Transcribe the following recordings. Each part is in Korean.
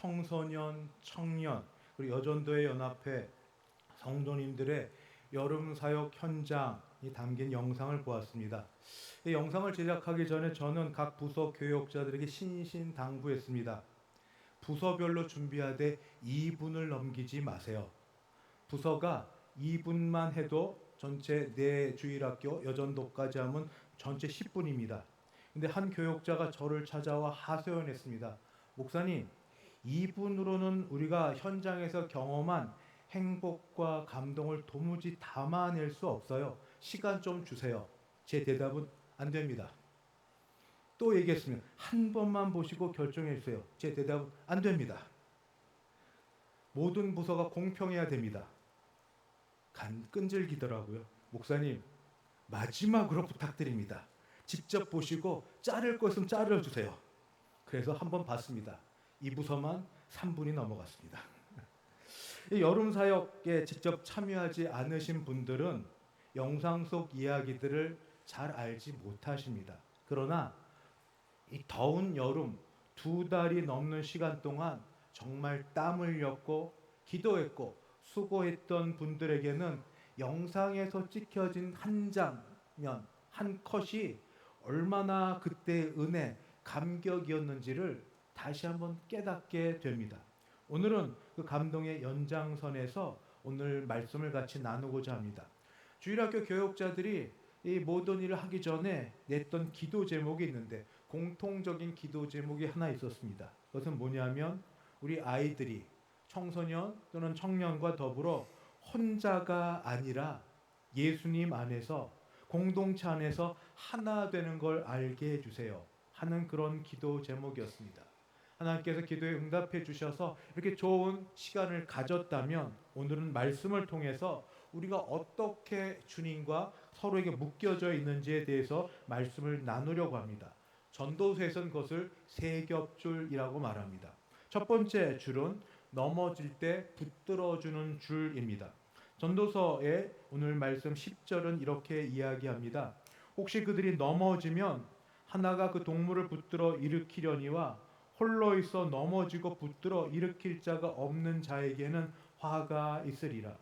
청소년, 청년, 그리고 여전도의 연합회 성도님들의 여름 사역 현장이 담긴 영상을 보았습니다. 이 영상을 제작하기 전에 저는 각 부서 교역자들에게 신신당부했습니다. 부서별로 준비하되 2분을 넘기지 마세요. 부서가 2분만 해도 전체 내 주일학교 여전도까지 하면 전체 10분입니다. 근데 한 교역자가 저를 찾아와 하소연했습니다. 목사님, 2분으로는 우리가 현장에서 경험한 행복과 감동을 도무지 담아낼 수 없어요. 시간 좀 주세요. 제 대답은 안 됩니다. 또 얘기했습니다. 한 번만 보시고 결정해 주세요. 제 대답은 안 됩니다. 모든 부서가 공평해야 됩니다. 끈질기더라고요. 목사님, 마지막으로 부탁드립니다. 직접 보시고 자를 거 있으면 자르주세요. 그래서 한번 봤습니다. 이 부서만 3분이 넘어갔습니다. 이 여름 사역에 직접 참여하지 않으신 분들은 영상 속 이야기들을 잘 알지 못하십니다. 그러나 이 더운 여름 2달이 넘는 시간 동안 정말 땀 흘렸고 기도했고 수고했던 분들에게는 영상에서 찍혀진 한 장면, 한 컷이 얼마나 그때의 은혜, 감격이었는지를 다시 한번 깨닫게 됩니다. 오늘은 그 감동의 연장선에서 오늘 말씀을 같이 나누고자 합니다. 주일학교 교역자들이 이 모든 일을 하기 전에 냈던 기도 제목이 있는데 공통적인 기도 제목이 하나 있었습니다. 그것은 뭐냐면 우리 아이들이 청소년 또는 청년과 더불어 혼자가 아니라 예수님 안에서 공동체 안에서 하나 되는 걸 알게 해주세요 하는 그런 기도 제목이었습니다. 하나님께서 기도에 응답해 주셔서 이렇게 좋은 시간을 가졌다면 오늘은 말씀을 통해서 우리가 어떻게 주님과 서로에게 묶여져 있는지에 대해서 말씀을 나누려고 합니다. 전도서에서는 그것을 세 겹줄이라고 말합니다. 첫 번째 줄은 넘어질 때 붙들어주는 줄입니다. 전도서의 오늘 말씀 10절은 이렇게 이야기합니다. 혹시 그들이 넘어지면 하나가 그 동물을 붙들어 일으키려니와 홀로 있어 넘어지고 붙들어 일으킬 자가 없는 자에게는 화가 있으리라.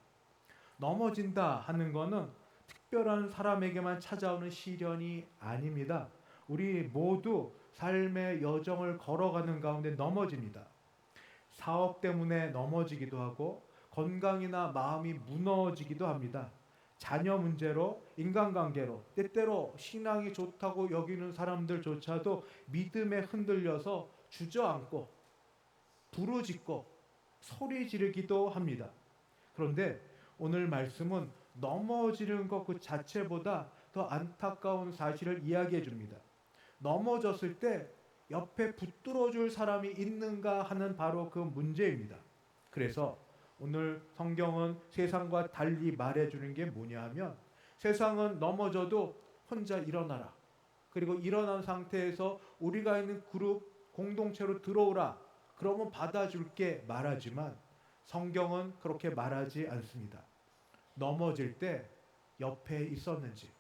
넘어진다 하는 것은 특별한 사람에게만 찾아오는 시련이 아닙니다. 우리 모두 삶의 여정을 걸어가는 가운데 넘어집니다. 사업 때문에 넘어지기도 하고 건강이나 마음이 무너지기도 합니다. 자녀 문제로, 인간관계로, 때때로 신앙이 좋다고 여기는 사람들조차도 믿음에 흔들려서 주저앉고 부르짖고 소리 지르기도 합니다. 그런데 오늘 말씀은 넘어지는 것 그 자체보다 더 안타까운 사실을 이야기해 줍니다. 넘어졌을 때 옆에 붙들어줄 사람이 있는가 하는 바로 그 문제입니다. 그래서 오늘 성경은 세상과 달리 말해주는 게 뭐냐 하면 세상은 넘어져도 혼자 일어나라. 그리고 일어난 상태에서 우리가 있는 그룹 공동체로 들어오라. 그러면 받아줄게 말하지만 성경은 그렇게 말하지 않습니다. 넘어질 때 옆에 있었는지,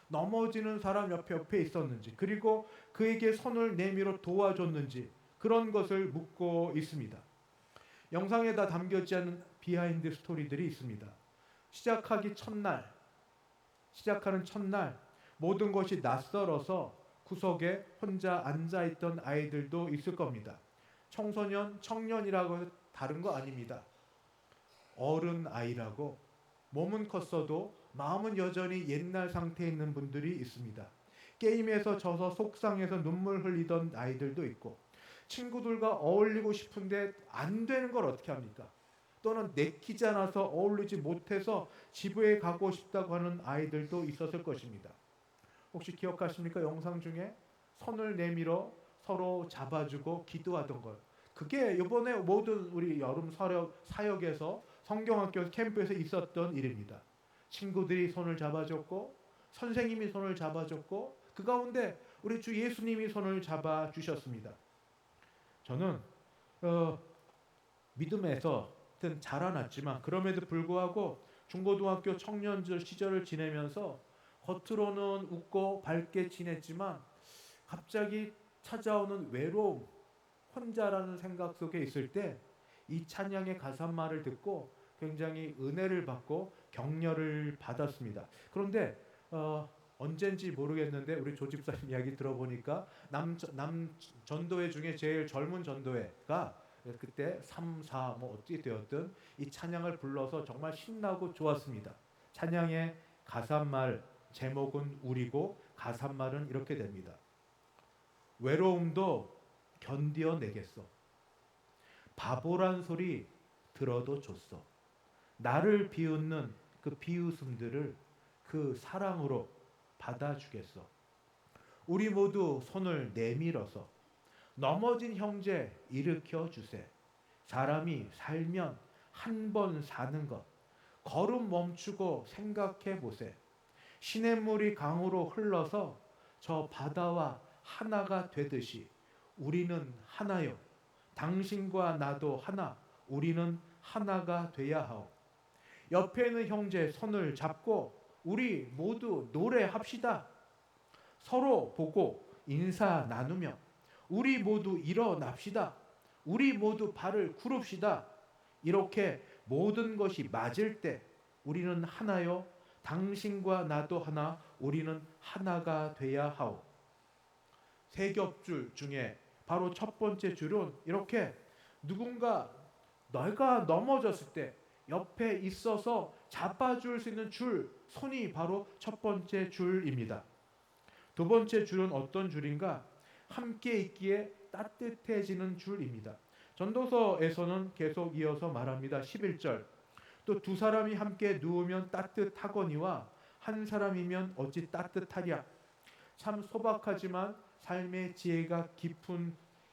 넘어지는 사람 옆에 있었는지, 그리고 그에게 손을 내밀어 도와줬는지 그런 것을 묻고 있습니다. 영상에 다 담겨있지 않은 비하인드 스토리들이 있습니다. 시작하는 첫날 모든 것이 낯설어서 구석에 혼자 앉아있던 아이들도 있을 겁니다. 청소년, 청년이라고 해서 다른 거 아닙니다. 어른 아이라고 몸은 컸어도 마음은 여전히 옛날 상태에 있는 분들이 있습니다. 게임에서 져서 속상해서 눈물 흘리던 아이들도 있고 친구들과 어울리고 싶은데 안 되는 걸 어떻게 합니까? 또는 내키지 않아서 어울리지 못해서 집에 가고 싶다고 하는 아이들도 있었을 것입니다. 혹시 기억하십니까? 영상 중에 손을 내밀어 서로 잡아주고 기도하던 걸. 그게 이번에 모든 우리 여름 사역에서 성경학교 캠프에서 있었던 일입니다. 친구들이 손을 잡아줬고 선생님이 손을 잡아줬고 그 가운데 우리 주 예수님이 손을 잡아주셨습니다. 저는 믿음에서 자라났지만 그럼에도 불구하고 중고등학교 청년들 시절을 지내면서 겉으로는 웃고 밝게 지냈지만 갑자기 찾아오는 외로움, 혼자라는 생각 속에 있을 때 이 찬양의 가사말을 듣고 굉장히 은혜를 받고 격려를 받았습니다. 그런데 언젠지 모르겠는데 우리 조 집사님 이야기 들어보니까 남 전도회 중에 제일 젊은 전도회가 그때 3, 4 뭐 어떻게 되었든 이 찬양을 불러서 정말 신나고 좋았습니다. 찬양의 가사말 제목은 우리고 가사말은 이렇게 됩니다. 외로움도 견디어내겠어. 바보란 소리 들어도 줬어. 나를 비웃는 그 비웃음들을 그 사랑으로 받아주겠어. 우리 모두 손을 내밀어서 넘어진 형제 일으켜 주세. 사람이 살면 한 번 사는 것. 걸음 멈추고 생각해 보세. 시냇물이 강으로 흘러서 저 바다와 하나가 되듯이 우리는 하나요. 당신과 나도 하나. 우리는 하나가 돼야 하오. 옆에 있는 형제 손을 잡고 우리 모두 노래합시다. 서로 보고 인사 나누며 우리 모두 일어납시다. 우리 모두 발을 굽읍시다. 이렇게 모든 것이 맞을 때 우리는 하나요. 당신과 나도 하나. 우리는 하나가 돼야 하오. 세 겹줄 중에 바로 첫 번째 줄은 이렇게 누군가 너가 넘어졌을 때 옆에 있어서 잡아줄 수 있는 줄, 손이 바로 첫 번째 줄입니다. 두 번째 줄은 어떤 줄인가? 함께 있기에 따뜻해지는 줄입니다. 전도서에서는 계속 이어서 말합니다. 11절. 또 두 사람이 함께 누우면 따뜻하거니와 한 사람이면 어찌 따뜻하랴. 참 소박하지만 삶의 지혜가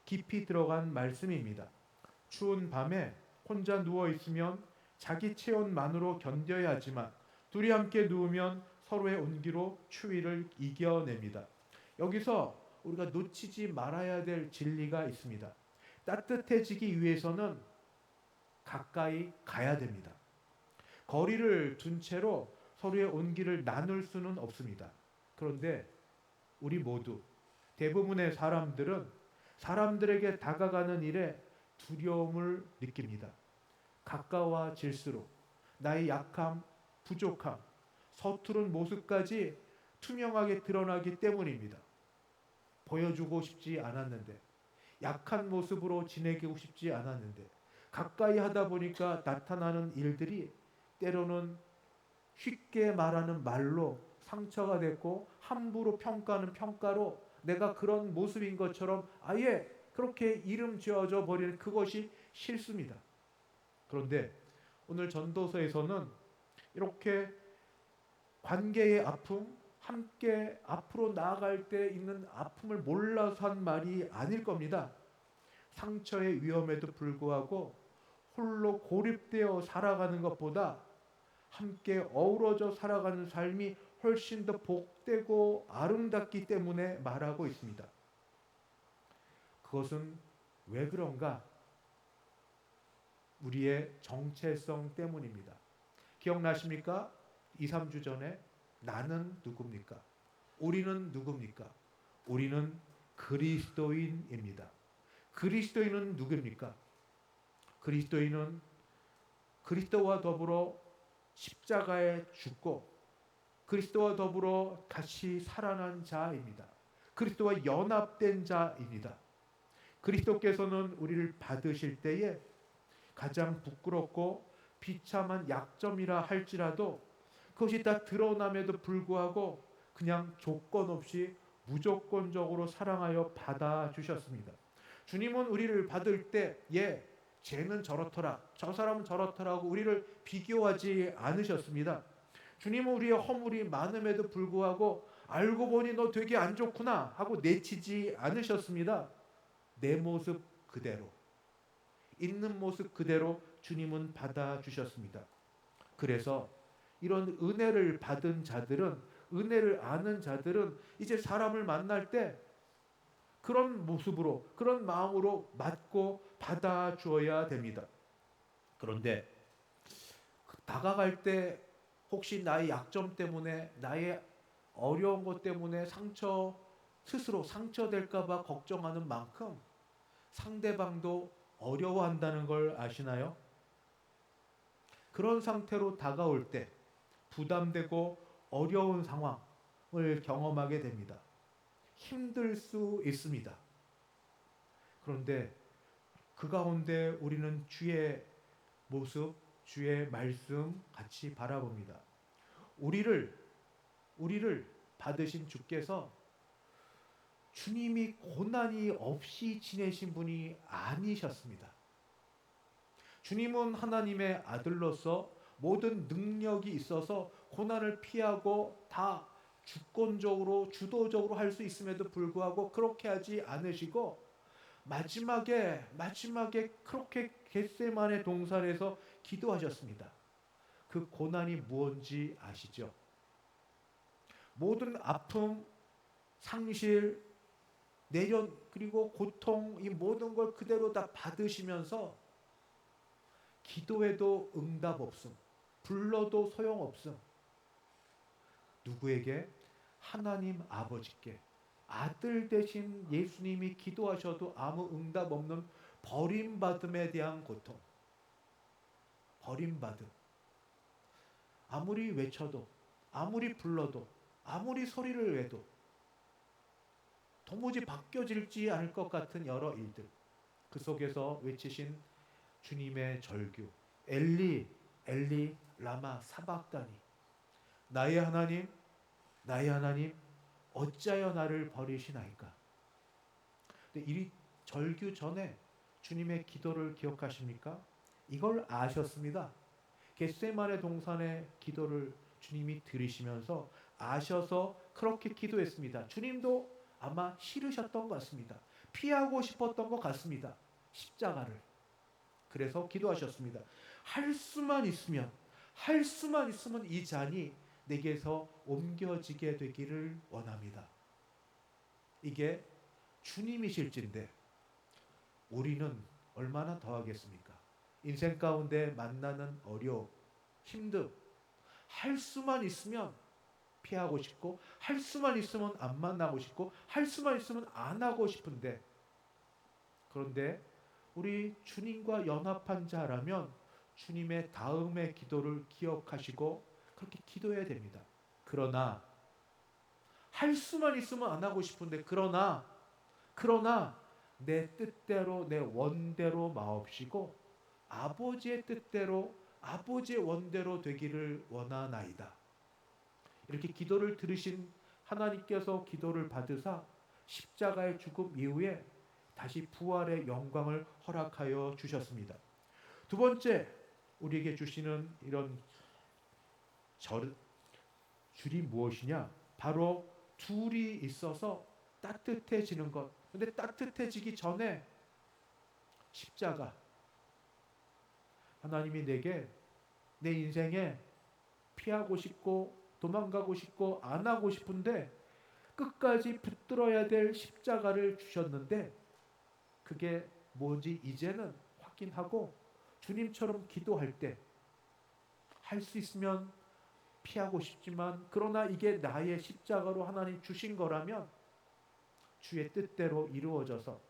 깊이 들어간 말씀입니다. 추운 밤에 혼자 누워 있으면 자기 체온만으로 견뎌야 하지만 둘이 함께 누우면 서로의 온기로 추위를 이겨냅니다. 여기서 우리가 놓치지 말아야 될 진리가 있습니다. 따뜻해지기 위해서는 가까이 가야 됩니다. 거리를 둔 채로 서로의 온기를 나눌 수는 없습니다. 그런데 우리 모두 대부분의 사람들은 사람들에게 다가가는 일에 두려움을 느낍니다. 가까워질수록 나의 약함, 부족함, 서투른 모습까지 투명하게 드러나기 때문입니다. 보여주고 싶지 않았는데, 약한 모습으로 지내고 싶지 않았는데, 가까이 하다 보니까 나타나는 일들이 때로는 쉽게 말하는 말로 상처가 됐고 함부로 평가하는 평가로 내가 그런 모습인 것처럼 아예 그렇게 이름 지어져 버리는 그것이 실수입니다. 그런데 오늘 전도서에서는 이렇게 관계의 아픔, 함께 앞으로 나아갈 때 있는 아픔을 몰라서 한 말이 아닐 겁니다. 상처의 위험에도 불구하고 홀로 고립되어 살아가는 것보다 함께 어우러져 살아가는 삶이 훨씬 더 복되고 아름답기 때문에 말하고 있습니다. 그것은 왜 그런가? 우리의 정체성 때문입니다. 기억나십니까? 2, 3주 전에 나는 누굽니까? 우리는 누굽니까? 우리는 그리스도인입니다. 그리스도인은 누굽니까? 그리스도인은 그리스도와 더불어 십자가에 죽고 그리스도와 더불어 다시 살아난 자입니다. 그리스도와 연합된 자입니다. 그리스도께서는 우리를 받으실 때에 가장 부끄럽고 비참한 약점이라 할지라도 그것이 다 드러남에도 불구하고 그냥 조건 없이 무조건적으로 사랑하여 받아주셨습니다. 주님은 우리를 받을 때 쟤는 저렇더라, 저 사람은 저렇더라고 우리를 비교하지 않으셨습니다. 주님은 우리의 허물이 많음에도 불구하고 알고 보니 너 되게 안 좋구나 하고 내치지 않으셨습니다. 내 모습 그대로, 있는 모습 그대로 주님은 받아주셨습니다. 그래서 이런 은혜를 받은 자들은, 은혜를 아는 자들은 이제 사람을 만날 때 그런 모습으로, 그런 마음으로 맞고 받아주어야 됩니다. 그런데 다가갈 때 혹시 나의 약점 때문에, 나의 어려운 것 때문에 스스로 상처될까 봐 걱정하는 만큼 상대방도 어려워한다는 걸 아시나요? 그런 상태로 다가올 때 부담되고 어려운 상황을 경험하게 됩니다. 힘들 수 있습니다. 그런데 그 가운데 우리는 주의 모습, 주의 말씀 같이 바라봅니다. 우리를 받으신 주께서 주님이 고난이 없이 지내신 분이 아니셨습니다. 주님은 하나님의 아들로서 모든 능력이 있어서 고난을 피하고 다 주권적으로 주도적으로 할 수 있음에도 불구하고 그렇게 하지 않으시고 마지막에 그렇게 겟세마네 동산에서 기도하셨습니다. 그 고난이 무엇인지 아시죠? 모든 아픔, 상실, 내련 그리고 고통 이 모든 걸 그대로 다 받으시면서 기도해도 응답 없음, 불러도 소용 없음. 누구에게? 하나님 아버지께 아들 되신 예수님이 기도하셔도 아무 응답 없는 버림받음에 대한 고통. 버림받음. 아무리 외쳐도, 아무리 불러도, 아무리 소리를 내도 도무지 바뀌어질지 않을 것 같은 여러 일들. 그 속에서 외치신 주님의 절규. 엘리, 엘리, 라마 사박다니. 나의 하나님, 나의 하나님, 어찌하여 나를 버리시나이까. 근데 이 절규 전에 주님의 기도를 기억하십니까? 이걸 아셨습니다. 겟세마네 동산의 기도를 주님이 들으시면서 아셔서 그렇게 기도했습니다. 주님도 아마 싫으셨던 것 같습니다. 피하고 싶었던 것 같습니다. 십자가를. 그래서 기도하셨습니다. 할 수만 있으면 이 잔이 내게서 옮겨지게 되기를 원합니다. 이게 주님이실진데 우리는 얼마나 더 하겠습니까? 인생 가운데 만나는 어려움, 힘듦, 할 수만 있으면 피하고 싶고, 할 수만 있으면 안 만나고 싶고, 할 수만 있으면 안 하고 싶은데, 그런데 우리 주님과 연합한 자라면 주님의 다음의 기도를 기억하시고 그렇게 기도해야 됩니다. 그러나 할 수만 있으면 안 하고 싶은데 그러나 내 뜻대로 내 원대로 마옵시고 아버지의 뜻대로 아버지의 원대로 되기를 원하나이다. 이렇게 기도를 들으신 하나님께서 기도를 받으사 십자가의 죽음 이후에 다시 부활의 영광을 허락하여 주셨습니다. 두 번째 우리에게 주시는 이런 줄이 무엇이냐? 바로 둘이 있어서 따뜻해지는 것. 근데 따뜻해지기 전에 십자가. 하나님이 내게 내 인생에 피하고 싶고 도망가고 싶고 안 하고 싶은데 끝까지 붙들어야 될 십자가를 주셨는데 그게 뭔지 이제는 확인하고 주님처럼 기도할 때 할 수 있으면 피하고 싶지만 그러나 이게 나의 십자가로 하나님 주신 거라면 주의 뜻대로 이루어져서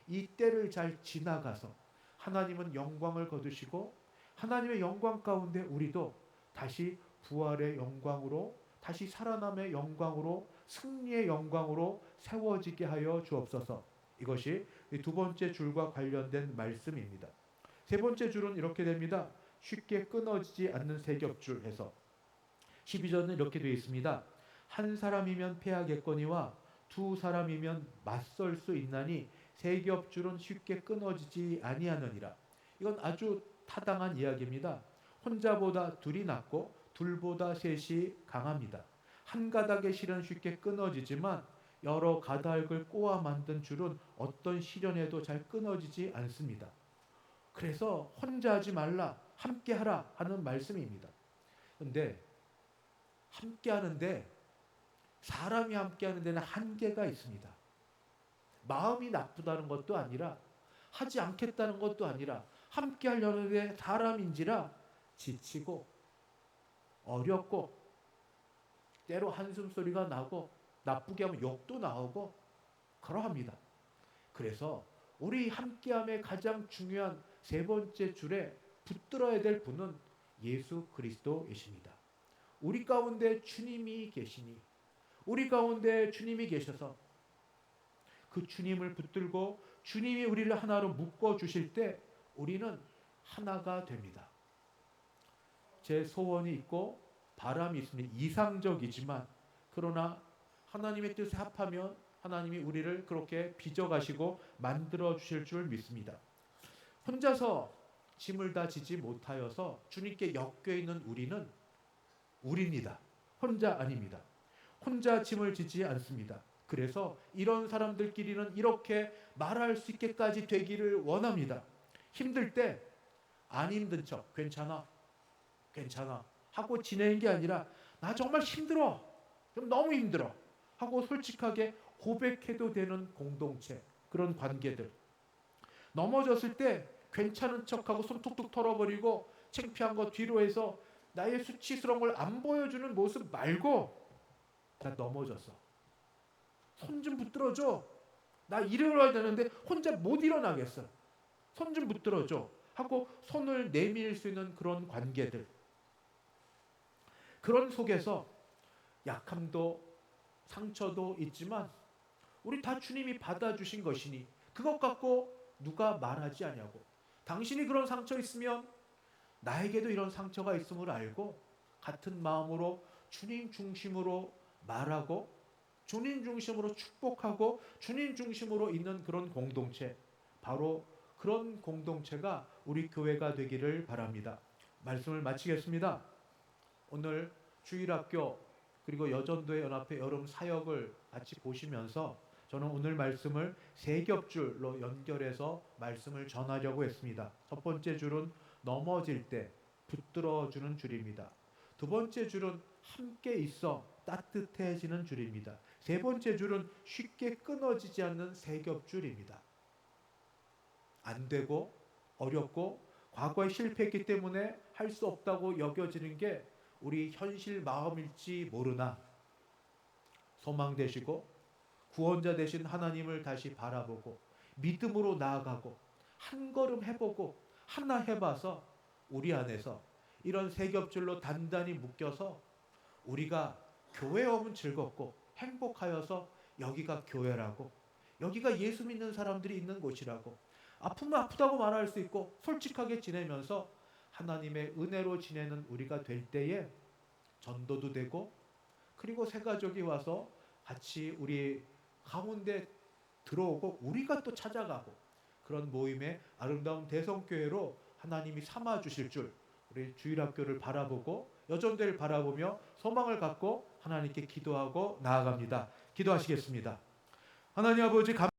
이 때를 잘 지나가서 하나님은 영광을 거두시고 하나님의 영광 가운데 우리도 다시 부활의 영광으로 다시 살아남의 영광으로 승리의 영광으로 세워지게 하여 주옵소서. 이것이 두 번째 줄과 관련된 말씀입니다. 세 번째 줄은 이렇게 됩니다. 쉽게 끊어지지 않는 세겹줄 해서 12절은 이렇게 되어 있습니다. 한 사람이면 패하겠거니와 두 사람이면 맞설 수 있나니 세겹줄은 쉽게 끊어지지 아니하느니라. 이건 아주 타당한 이야기입니다. 혼자보다 둘이 낫고 둘보다 셋이 강합니다. 한 가닥의 실은 쉽게 끊어지지만 여러 가닥을 꼬아 만든 줄은 어떤 시련에도 잘 끊어지지 않습니다. 그래서 혼자 하지 말라, 함께 하라 하는 말씀입니다. 그런데 함께 하는데 사람이 함께 하는 데는 한계가 있습니다. 마음이 나쁘다는 것도 아니라 하지 않겠다는 것도 아니라 함께 하려는데 사람인지라 지치고 어렵고 때로 한숨소리가 나고 나쁘게 하면 욕도 나오고 그러합니다. 그래서 우리 함께함의 가장 중요한 세 번째 줄에 붙들어야 될 분은 예수 그리스도이십니다. 우리 가운데 주님이 계시니, 우리 가운데 주님이 계셔서 그 주님을 붙들고 주님이 우리를 하나로 묶어 주실 때 우리는 하나가 됩니다. 제 소원이 있고 바람이 있습니다. 이상적이지만 그러나 하나님의 뜻에 합하면 하나님이 우리를 그렇게 빚어가시고 만들어 주실 줄 믿습니다. 혼자서 짐을 다 지지 못하여서 주님께 엮여 있는 우리는 우리입니다. 혼자 아닙니다. 혼자 짐을 지지 않습니다. 그래서 이런 사람들끼리는 이렇게 말할 수 있게까지 되기를 원합니다. 힘들 때 안 힘든 척 괜찮아 괜찮아 하고 지내는 게 아니라 나 정말 힘들어 좀 너무 힘들어 하고 솔직하게 고백해도 되는 공동체, 그런 관계들. 넘어졌을 때 괜찮은 척하고 손 툭툭 털어버리고 창피한 거 뒤로 해서 나의 수치스러운 걸 안 보여주는 모습 말고, 나 넘어졌어, 손 좀 붙들어줘, 나 일어나야 되는데 혼자 못 일어나겠어, 손 좀 붙들어줘 하고 손을 내밀 수 있는 그런 관계들. 그런 속에서 약함도 상처도 있지만 우리 다 주님이 받아주신 것이니 그것 갖고 누가 말하지 않냐고. 당신이 그런 상처 있으면 나에게도 이런 상처가 있음을 알고 같은 마음으로 주님 중심으로 말하고 주님 중심으로 축복하고 주님 중심으로 있는 그런 공동체, 바로 그런 공동체가 우리 교회가 되기를 바랍니다. 말씀을 마치겠습니다. 오늘 주일학교 그리고 여전도의 연합회 여름 사역을 같이 보시면서 저는 오늘 말씀을 세 겹줄로 연결해서 말씀을 전하려고 했습니다. 첫 번째 줄은 넘어질 때 붙들어주는 줄입니다. 두 번째 줄은 함께 있어 따뜻해지는 줄입니다. 세 번째 줄은 쉽게 끊어지지 않는 세 겹줄입니다. 안 되고 어렵고 과거에 실패했기 때문에 할 수 없다고 여겨지는 게 우리 현실 마음일지 모르나 소망 되시고 구원자 되신 하나님을 다시 바라보고 믿음으로 나아가고 한 걸음 해보고 하나 해봐서 우리 안에서 이런 세 겹줄로 단단히 묶여서 우리가 교회 오면 즐겁고 행복하여서 여기가 교회라고, 여기가 예수 믿는 사람들이 있는 곳이라고, 아프면 아프다고 말할 수 있고 솔직하게 지내면서 하나님의 은혜로 지내는 우리가 될 때에 전도도 되고, 그리고 새 가족이 와서 같이 우리 가운데 들어오고 우리가 또 찾아가고, 그런 모임의 아름다운 대성교회로 하나님이 삼아 주실 줄 우리 주일학교를 바라보고 여전대를 바라보며 소망을 갖고 하나님께 기도하고 나아갑니다. 기도하시겠습니다. 하나님 아버지,